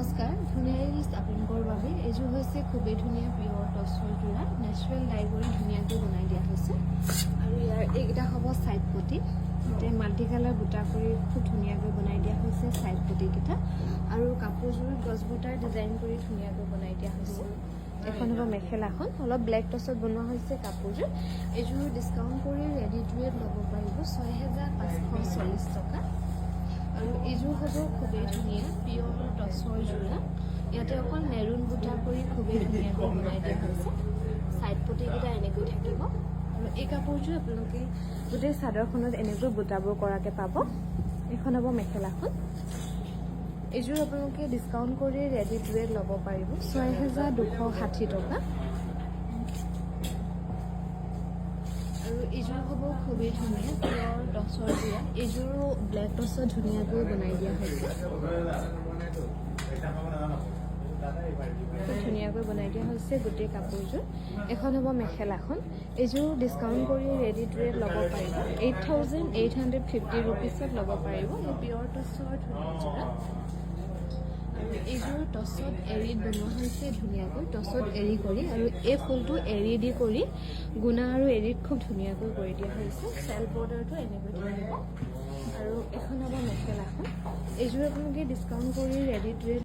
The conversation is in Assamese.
নমস্কাৰ ধুনীয়া ৰিলছ আপোনালোকৰ বাবে এইযোৰ হৈছে খুবেই ধুনীয়া পিয়ৰ টচৰ যোৰা নেচাৰেল ডাই কৰি ধুনীয়াকৈ বনাই দিয়া হৈছে আৰু ইয়াৰ এইকেইটা হ'ব ছাইড পটি ইয়াতে মাল্টি কালাৰ বুটা কৰি খুব ধুনীয়াকৈ বনাই দিয়া হৈছে ছাইড পটিকেইটা আৰু কাপোৰযোৰত গছ বুটাৰ ডিজাইন কৰি ধুনীয়াকৈ বনাই দিয়া হৈছে এখন হ'ব মেখেলাখন অলপ ব্লেক টচত বনোৱা হৈছে কাপোৰযোৰ এইযোৰ ডিছকাউণ্ট কৰি ৰেডি টু ৱেৰ ল'ব পাৰিব 6540 টকা আৰু এইযোৰ হ'ব খুবেই ধুনীয়া পিয়ৰ টচৰ যোৰা ইয়াতে অকল মেৰুন বুটা কৰি খুবেই ধুনীয়াকৈ বনাই দিয়া হৈছে ছাইড পটিকেইটা এনেকৈ থাকিব আৰু এই কাপোৰযোৰ আপোনালোকে গোটেই চাদৰখনত এনেকৈ বুটাবোৰ কৰাকৈ পাব এইখন হ'ব মেখেলাখন এইযোৰ আপোনালোকে ডিছকাউণ্ট কৰি ৰেডি টু ৱেৰ ল'ব পাৰিব 6260 টকা আৰু এইযোৰ হ'ব খুবেই ধুনীয়া পিয়ৰ টচৰ যোৰা এইযোৰো ব্লেক টচত ধুনীয়াকৈ বনাই দিয়া হৈছে ধুনীয়াকৈ বনাই দিয়া হৈছে গোটেই কাপোৰযোৰ এখন হ'ব মেখেলাখন এইযোৰ ডিছকাউণ্ট কৰি ৰেডি টু ৱেৰ ল'ব পাৰিব 8850 ৰুপিছত ল'ব পাৰিব এই পিয়ৰ টচৰ ধুনীয়া যোৰা আৰু এইযোৰ টচত এৰি বনোৱা হৈছে ধুনীয়াকৈ টচত এৰি কৰি আৰু এই ফুলটো এৰি দি কৰি গুণা আৰু এৰিত খুব ধুনীয়াকৈ কৰি দিয়া হৈছে চেল বৰ্ডাৰটো এনেকৈ থাকিব আৰু এখন হ'ব মেখেলাখন এইযোৰ আপোনালোকে ডিছকাউণ্ট কৰি ৰেডি টু ৱেৰ